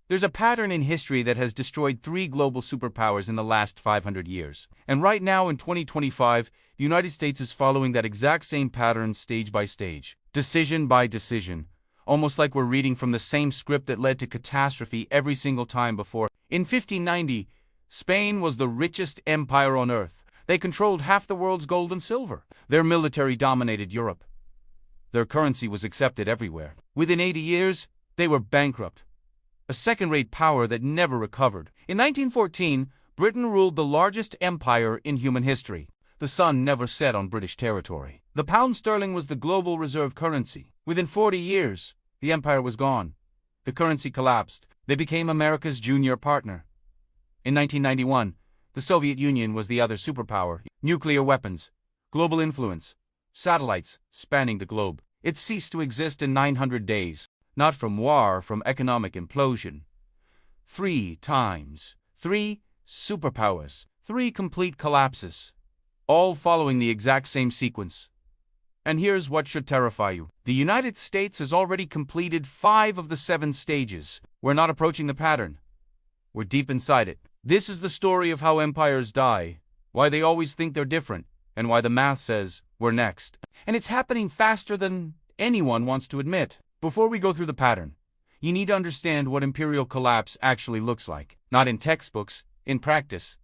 There's a pattern in history that has destroyed three global superpowers in the last 500 years. And right now in 2025, the United States is following that exact same pattern stage by stage, decision by decision, almost like we're reading from the same script that led to catastrophe every single time before. In 1590, Spain was the richest empire on earth. They controlled half the world's gold and silver. Their military dominated Europe. Their currency was accepted everywhere. Within 80 years, they were bankrupt. A second-rate power that never recovered. In 1914, Britain ruled the largest empire in human history. The sun never set on British territory. The pound sterling was the global reserve currency. Within 40 years, the empire was gone. The currency collapsed. They became America's junior partner. In 1991, the Soviet Union was the other superpower. Nuclear weapons, global influence, satellites spanning the globe. It ceased to exist in 900 days. Not from war, from economic implosion. 3 times. 3 superpowers. 3 complete collapses. All following the exact same sequence. And here's what should terrify you. The United States has already completed 5 of the 7 stages. We're not approaching the pattern. We're deep inside it. This is the story of how empires die, why they always think they're different, and why the math says we're next. And it's happening faster than anyone wants to admit. Before we go through the pattern, you need to understand what imperial collapse actually looks like. Not in textbooks, in practice.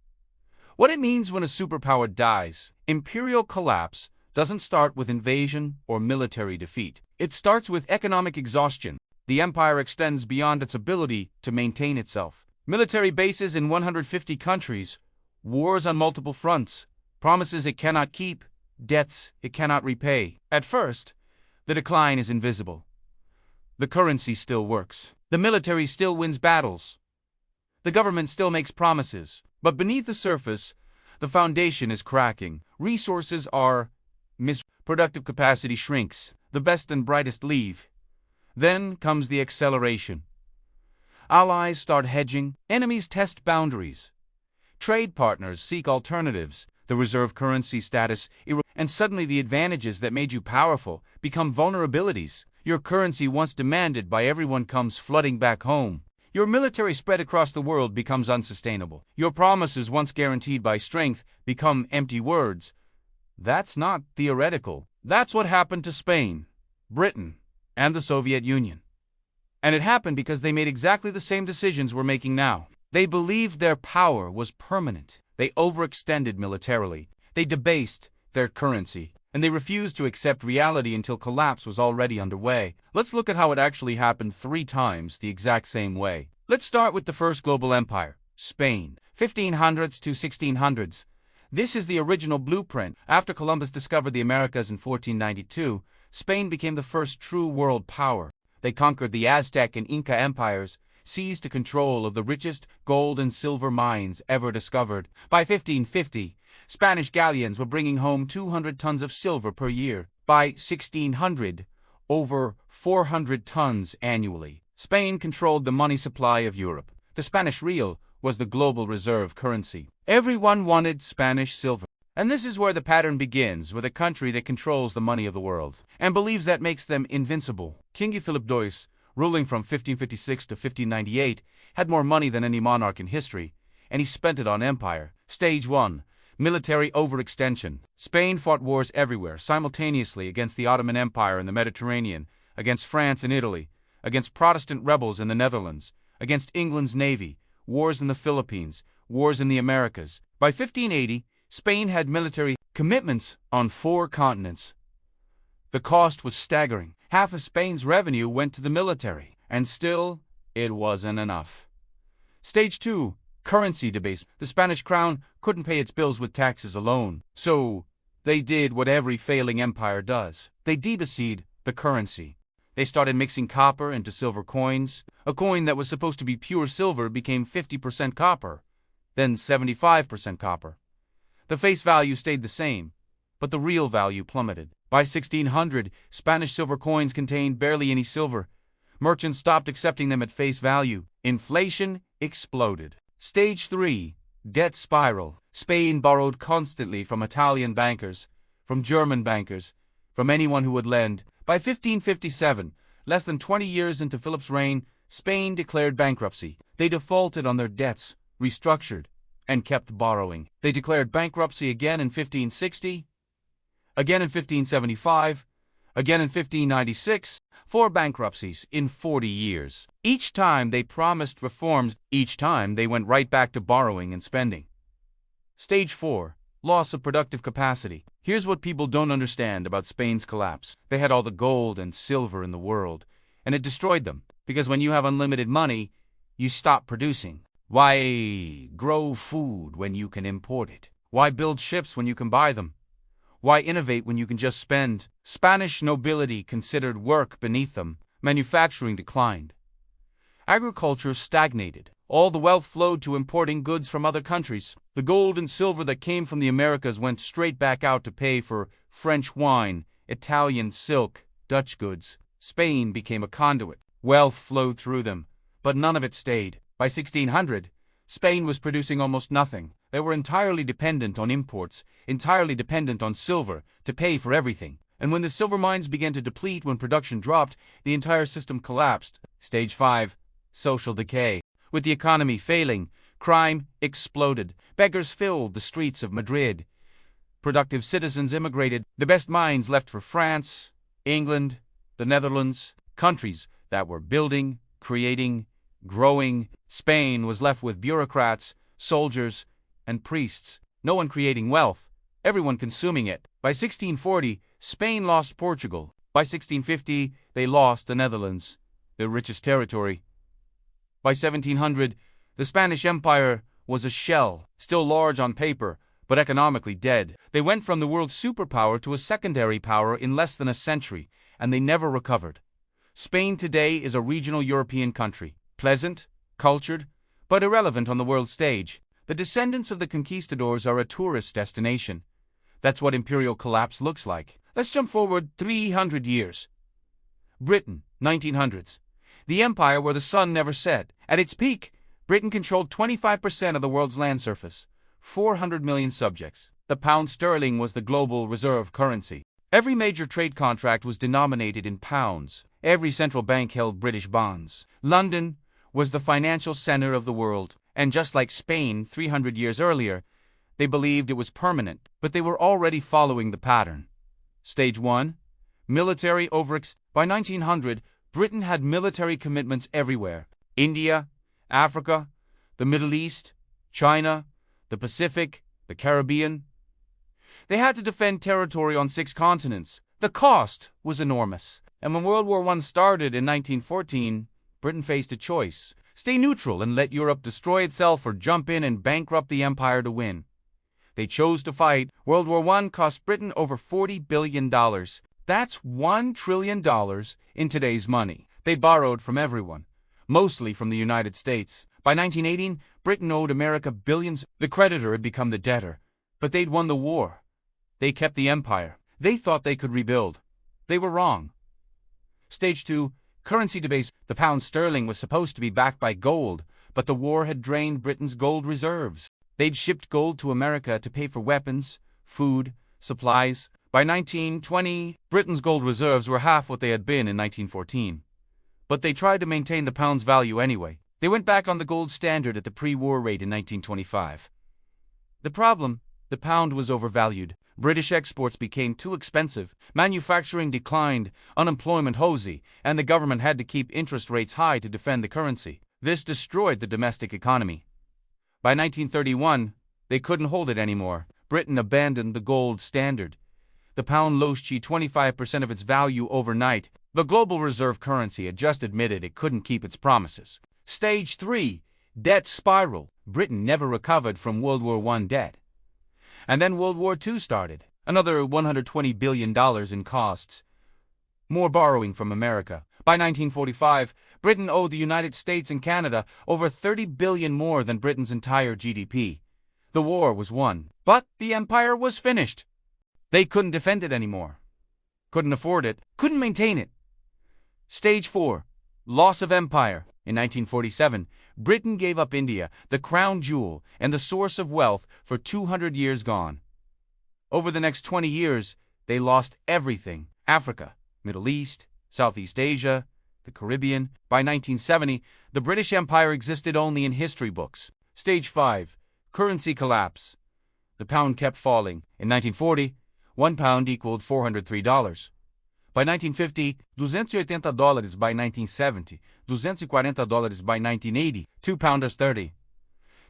What it means when a superpower dies. Imperial collapse doesn't start with invasion or military defeat. It starts with economic exhaustion. The empire extends beyond its ability to maintain itself. Military bases in 150 countries, wars on multiple fronts, promises it cannot keep, debts it cannot repay. At first, the decline is invisible. The currency still works. The military still wins battles. The government still makes promises. But beneath the surface, the foundation is cracking. Resources are productive capacity shrinks. The best and brightest leave. Then comes the acceleration. Allies start hedging. Enemies test boundaries. Trade partners seek alternatives. The reserve currency status and suddenly the advantages that made you powerful become vulnerabilities. Your currency once demanded by everyone comes flooding back home. Your military spread across the world becomes unsustainable. Your promises once guaranteed by strength become empty words. That's not theoretical. That's what happened to Spain, Britain, and the Soviet Union. And it happened because they made exactly the same decisions we're making now. They believed their power was permanent. They overextended militarily. They debased their currency. And they refused to accept reality until collapse was already underway. Let's look at how it actually happened 3 times the exact same way. Let's start with the first global empire, Spain, 1500s to 1600s. This is the original blueprint. After Columbus discovered the Americas in 1492, Spain became the first true world power. They conquered the Aztec and Inca empires, seized control of the richest gold and silver mines ever discovered. By 1550, Spanish galleons were bringing home 200 tons of silver per year. By 1600, over 400 tons annually. Spain controlled the money supply of Europe. The Spanish real was the global reserve currency. Everyone wanted Spanish silver. And this is where the pattern begins, with a country that controls the money of the world and believes that makes them invincible. King Philip II, ruling from 1556 to 1598, had more money than any monarch in history, and he spent it on empire. Stage 1. Military overextension. Spain fought wars everywhere, simultaneously against the Ottoman Empire in the Mediterranean, against France and Italy, against Protestant rebels in the Netherlands, against England's navy, wars in the Philippines, wars in the Americas. By 1580, Spain had military commitments on 4 continents. The cost was staggering. Half of Spain's revenue went to the military, and still, it wasn't enough. Stage 2. Currency debasement. The Spanish crown couldn't pay its bills with taxes alone. So, they did what every failing empire does. They debased the currency. They started mixing copper into silver coins. A coin that was supposed to be pure silver became 50% copper, then 75% copper. The face value stayed the same, but the real value plummeted. By 1600, Spanish silver coins contained barely any silver. Merchants stopped accepting them at face value. Inflation exploded. Stage 3. Debt spiral. Spain borrowed constantly from Italian bankers, from German bankers, from anyone who would lend. By 1557, less than 20 years into Philip's reign, Spain declared bankruptcy. They defaulted on their debts, restructured, and kept borrowing. They declared bankruptcy again in 1560, again in 1575, again in 1596, 4 bankruptcies in 40 years. Each time they promised reforms, each time they went right back to borrowing and spending. Stage 4. Loss of productive capacity. Here's what people don't understand about Spain's collapse. They had all the gold and silver in the world, and it destroyed them. Because when you have unlimited money, you stop producing. Why grow food when you can import it? Why build ships when you can buy them? Why innovate when you can just spend? Spanish nobility considered work beneath them. Manufacturing declined. Agriculture stagnated. All the wealth flowed to importing goods from other countries. The gold and silver that came from the Americas went straight back out to pay for French wine, Italian silk, Dutch goods. Spain became a conduit. Wealth flowed through them, but none of it stayed. By 1600, Spain was producing almost nothing. They were entirely dependent on imports, entirely dependent on silver to pay for everything. And when the silver mines began to deplete, when production dropped, the entire system collapsed. Stage 5. Social decay. With the economy failing, crime exploded. Beggars filled the streets of Madrid. Productive citizens immigrated. The best minds left for France, England, the Netherlands, countries that were building, creating, growing. Spain was left with bureaucrats, soldiers, and priests. No one creating wealth, everyone consuming it. By 1640, Spain lost Portugal. By 1650, they lost the Netherlands, their richest territory. By 1700, the Spanish Empire was a shell, still large on paper, but economically dead. They went from the world's superpower to a secondary power in less than a century, and they never recovered. Spain today is a regional European country, pleasant, cultured, but irrelevant on the world stage. The descendants of the conquistadors are a tourist destination. That's what imperial collapse looks like. Let's jump forward 300 years. Britain, 1900s. The empire where the sun never set. At its peak, Britain controlled 25% of the world's land surface, 400 million subjects. The pound sterling was the global reserve currency. Every major trade contract was denominated in pounds. Every central bank held British bonds. London was the financial center of the world, and just like Spain 300 years earlier, they believed it was permanent, but they were already following the pattern. Stage 1. Military overextension. By 1900, Britain had military commitments everywhere. India, Africa, the Middle East, China, the Pacific, the Caribbean. They had to defend territory on 6 continents. The cost was enormous. And when World War I started in 1914, Britain faced a choice. Stay neutral and let Europe destroy itself, or jump in and bankrupt the empire to win. They chose to fight. World War I cost Britain over $40 billion. That's $1 trillion in today's money. They borrowed from everyone, mostly from the United States. By 1918, Britain owed America billions. The creditor had become the debtor, but they'd won the war. They kept the empire. They thought they could rebuild. They were wrong. Stage 2. Currency debase. The pound sterling was supposed to be backed by gold, but the war had drained Britain's gold reserves. They'd shipped gold to America to pay for weapons, food, supplies. By 1920, Britain's gold reserves were half what they had been in 1914. But they tried to maintain the pound's value anyway. They went back on the gold standard at the pre-war rate in 1925. The problem? The pound was overvalued. British exports became too expensive, manufacturing declined, unemployment rosy, and the government had to keep interest rates high to defend the currency. This destroyed the domestic economy. By 1931, they couldn't hold it anymore. Britain abandoned the gold standard. The pound lost 25% of its value overnight. The global reserve currency had just admitted it couldn't keep its promises. Stage 3. Debt spiral. Britain never recovered from World War I debt. And then World War II started. Another $120 billion in costs. More borrowing from America. By 1945, Britain owed the United States and Canada over $30 billion more than Britain's entire GDP. The war was won, but the empire was finished. They couldn't defend it anymore. Couldn't afford it. Couldn't maintain it. Stage 4. Loss of empire. In 1947, Britain gave up India, the crown jewel and the source of wealth, for 200 years gone. Over the next 20 years, they lost everything. Africa, Middle East, Southeast Asia, the Caribbean. By 1970, the British Empire existed only in history books. Stage 5. Currency collapse. The pound kept falling. In 1940, £1 equaled $403. By 1950, $280. By 1970, $240. By 1980, £2 is 30.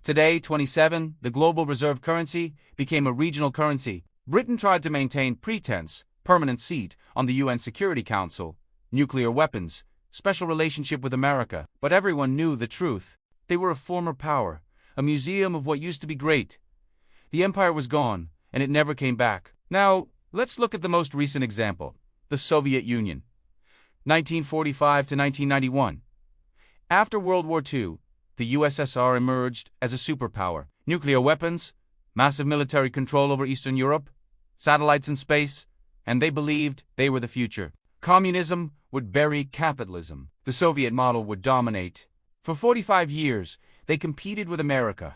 Today, 27, the global reserve currency became a regional currency. Britain tried to maintain pretense, permanent seat on the UN Security Council, nuclear weapons, special relationship with America. But everyone knew the truth. They were a former power, a museum of what used to be great. The empire was gone, and it never came back. Now, let's look at the most recent example, the Soviet Union. 1945 to 1991. After World War II, the USSR emerged as a superpower. Nuclear weapons, massive military control over Eastern Europe, satellites in space, and they believed they were the future. Communism would bury capitalism. The Soviet model would dominate. For 45 years, they competed with America,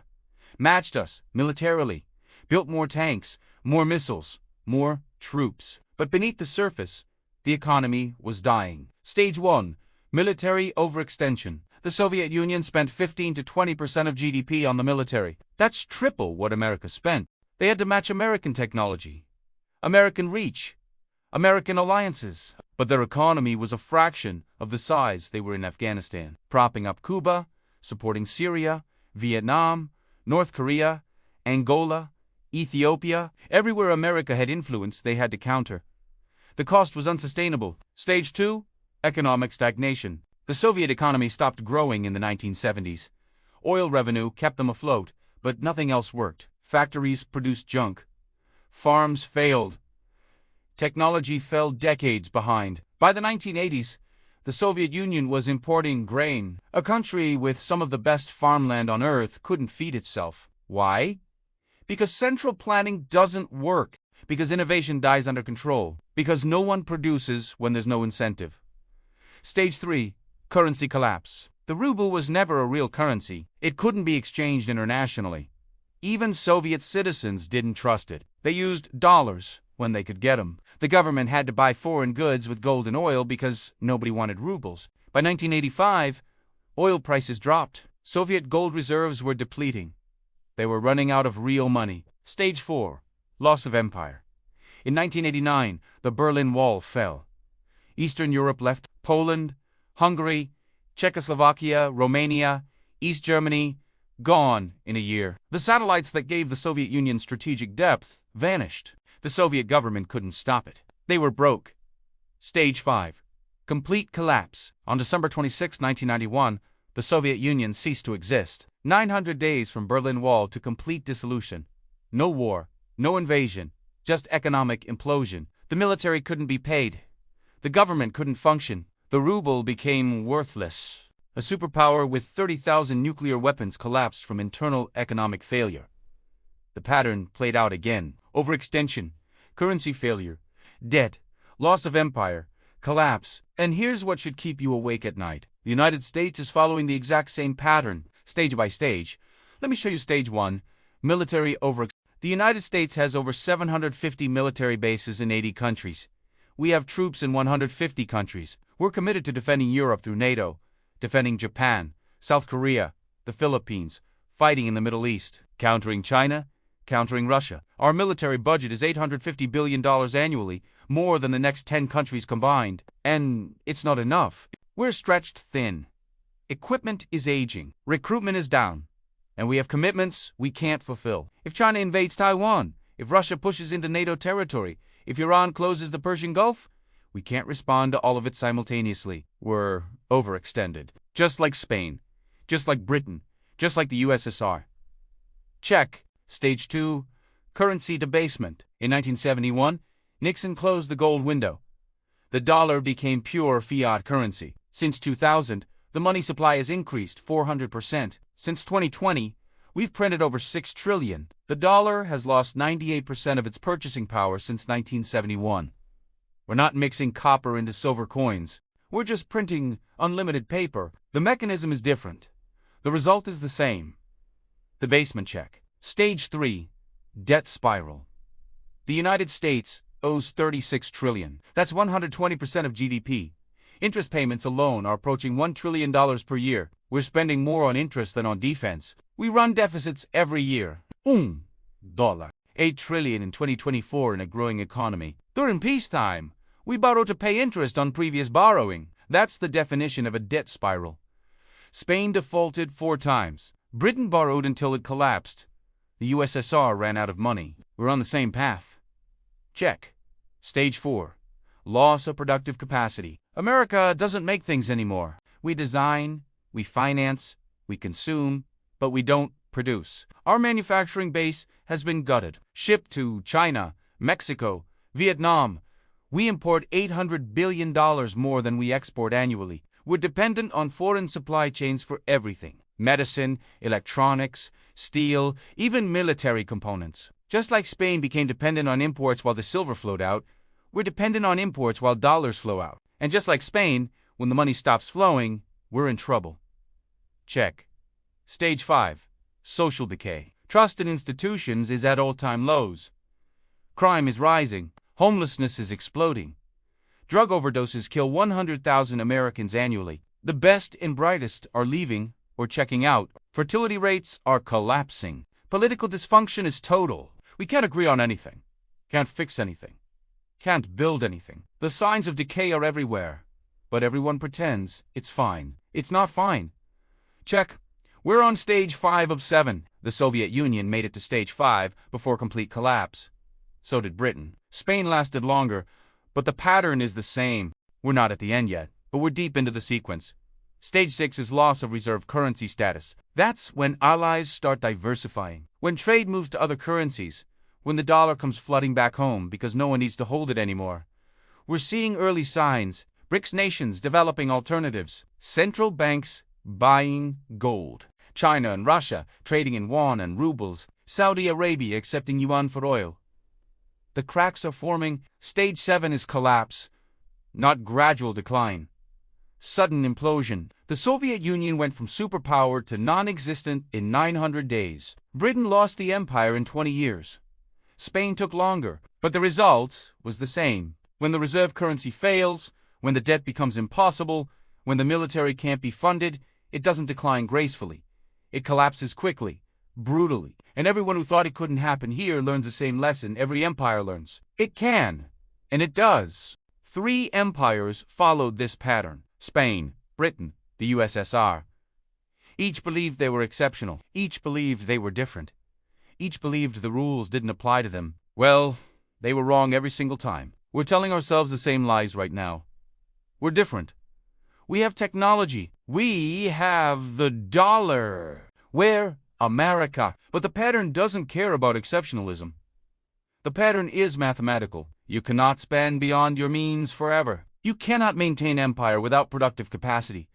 matched us militarily, built more tanks, more missiles, more troops. But beneath the surface, the economy was dying. Stage 1. Military overextension. The Soviet Union spent 15 to 20% of GDP on the military. That's triple what America spent. They had to match American technology, American reach, American alliances. But their economy was a fraction of the size they were in Afghanistan, propping up Cuba, supporting Syria, Vietnam, North Korea, Angola, Ethiopia. Everywhere America had influence, they had to counter. The cost was unsustainable. Stage 2. Economic stagnation. The Soviet economy stopped growing in the 1970s. Oil revenue kept them afloat, but nothing else worked. Factories produced junk. Farms failed. Technology fell decades behind. By the 1980s, the Soviet Union was importing grain. A country with some of the best farmland on earth couldn't feed itself. Why? Because central planning doesn't work. Because innovation dies under control. Because no one produces when there's no incentive. Stage 3. Currency collapse. The ruble was never a real currency. It couldn't be exchanged internationally. Even Soviet citizens didn't trust it. They used dollars when they could get them. The government had to buy foreign goods with gold and oil because nobody wanted rubles. By 1985, oil prices dropped. Soviet gold reserves were depleting. They were running out of real money. Stage 4. Loss of empire. In 1989, the Berlin Wall fell. Eastern Europe left. Poland, Hungary, Czechoslovakia, Romania, East Germany, gone in a year. The satellites that gave the Soviet Union strategic depth vanished. The Soviet government couldn't stop it. They were broke. Stage 5. Complete collapse. On December 26, 1991, the Soviet Union ceased to exist. 900 days from Berlin Wall to complete dissolution. No war, no invasion, just economic implosion. The military couldn't be paid. The government couldn't function. The ruble became worthless. A superpower with 30,000 nuclear weapons collapsed from internal economic failure. The pattern played out again. Overextension, currency failure, debt, loss of empire, collapse. And here's what should keep you awake at night. The United States is following the exact same pattern, stage by stage. Let me show you stage 1, military overextension. The United States has over 750 military bases in 80 countries. We have troops in 150 countries. We're committed to defending Europe through NATO, defending Japan, South Korea, the Philippines, fighting in the Middle East, countering China, countering Russia. Our military budget is $850 billion annually, more than the next 10 countries combined. And it's not enough. We're stretched thin. Equipment is aging. Recruitment is down. And we have commitments we can't fulfill. If China invades Taiwan, if Russia pushes into NATO territory, if Iran closes the Persian Gulf, we can't respond to all of it simultaneously. We're overextended. Just like Spain. Just like Britain. Just like the USSR. Check. Stage 2. Currency debasement. In 1971, Nixon closed the gold window. The dollar became pure fiat currency. Since 2000, the money supply has increased 400%. Since 2020, we've printed over $6 trillion. The dollar has lost 98% of its purchasing power since 1971. We're not mixing copper into silver coins. We're just printing unlimited paper. The mechanism is different. The result is the same. The basement check. Stage 3. Debt spiral. The United States owes $36 trillion. That's 120% of GDP. Interest payments alone are approaching $1 trillion per year. We're spending more on interest than on defense. We run deficits every year. $8 trillion in 2024 in a growing economy. During peacetime, we borrow to pay interest on previous borrowing. That's the definition of a debt spiral. Spain defaulted 4 times. Britain borrowed until it collapsed. The USSR ran out of money. We're on the same path. Check. Stage 4. Loss of productive capacity. America doesn't make things anymore. We design, we finance, we consume, but we don't produce. Our manufacturing base has been gutted. Shipped to China, Mexico, Vietnam. We import $800 billion more than we export annually. We're dependent on foreign supply chains for everything. Medicine, electronics, steel, even military components. Just like Spain became dependent on imports while the silver flowed out, we're dependent on imports while dollars flow out. And just like Spain, when the money stops flowing, we're in trouble. Check. Stage 5. Social decay. Trust in institutions is at all-time lows. Crime is rising. Homelessness is exploding. Drug overdoses kill 100,000 Americans annually. The best and brightest are leaving or checking out. Fertility rates are collapsing. Political dysfunction is total. We can't agree on anything. Can't fix anything. Can't build anything. The signs of decay are everywhere. But everyone pretends it's fine. It's not fine. Check. We're on stage 5 of 7. The Soviet Union made it to stage 5 before complete collapse. So did Britain. Spain lasted longer, but the pattern is the same. We're not at the end yet, but we're deep into the sequence. Stage 6 is loss of reserve currency status. That's when allies start diversifying. When trade moves to other currencies. When the dollar comes flooding back home because no one needs to hold it anymore. We're seeing early signs. BRICS nations developing alternatives. Central banks buying gold. China and Russia trading in yuan and rubles. Saudi Arabia accepting yuan for oil. The cracks are forming. Stage 7 is collapse, not gradual decline. Sudden implosion. The Soviet Union went from superpower to non-existent in 900 days. Britain lost the empire in 20 years. Spain took longer, but the result was the same. When the reserve currency fails, when the debt becomes impossible, when the military can't be funded, it doesn't decline gracefully. It collapses quickly, brutally. And everyone who thought it couldn't happen here learns the same lesson every empire learns. It can, and it does. 3 empires followed this pattern. Spain, Britain, the USSR. Each believed they were exceptional. Each believed they were different. Each believed the rules didn't apply to them. Well, they were wrong every single time. We're telling ourselves the same lies right now. We're different. We have technology. We have the dollar. We're America. But the pattern doesn't care about exceptionalism. The pattern is mathematical. You cannot spend beyond your means forever. You cannot maintain empire without productive capacity.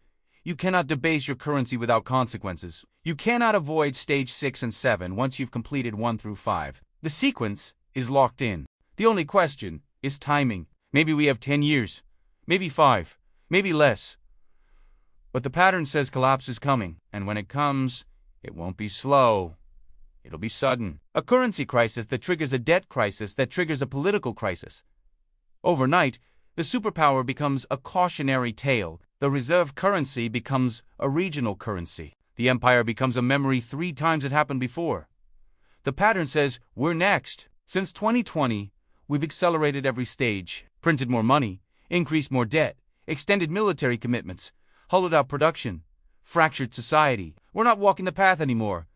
You cannot debase your currency without consequences. You cannot avoid stage 6 and 7 once you've completed 1 through 5. The sequence is locked in. The only question is timing. Maybe we have 10 years, maybe 5, maybe less. But the pattern says collapse is coming, and when it comes, it won't be slow. It'll be sudden. A currency crisis that triggers a debt crisis that triggers a political crisis. Overnight, the superpower becomes a cautionary tale. The reserve currency becomes a regional currency. The empire becomes a memory 3 times it happened before. The pattern says, we're next. Since 2020, we've accelerated every stage, printed more money, increased more debt, extended military commitments, hollowed out production, fractured society. We're not walking the path anymore.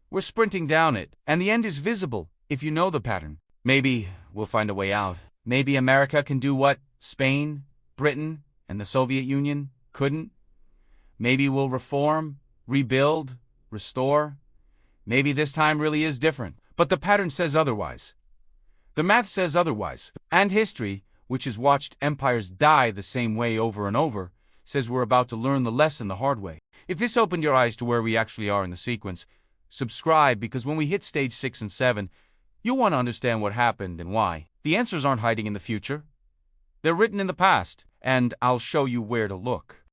We're sprinting down it, and the end is visible if you know the pattern. Maybe we'll find a way out. Maybe America can do what Spain, Britain, and the Soviet Union couldn't. Maybe we'll reform, rebuild, restore. Maybe this time really is different. But the pattern says otherwise. The math says otherwise. And history, which has watched empires die the same way over and over, says we're about to learn the lesson the hard way. If this opened your eyes to where we actually are in the sequence, subscribe, because when we hit stage 6 and 7, you'll want to understand what happened and why. The answers aren't hiding in the future. They're written in the past, and I'll show you where to look.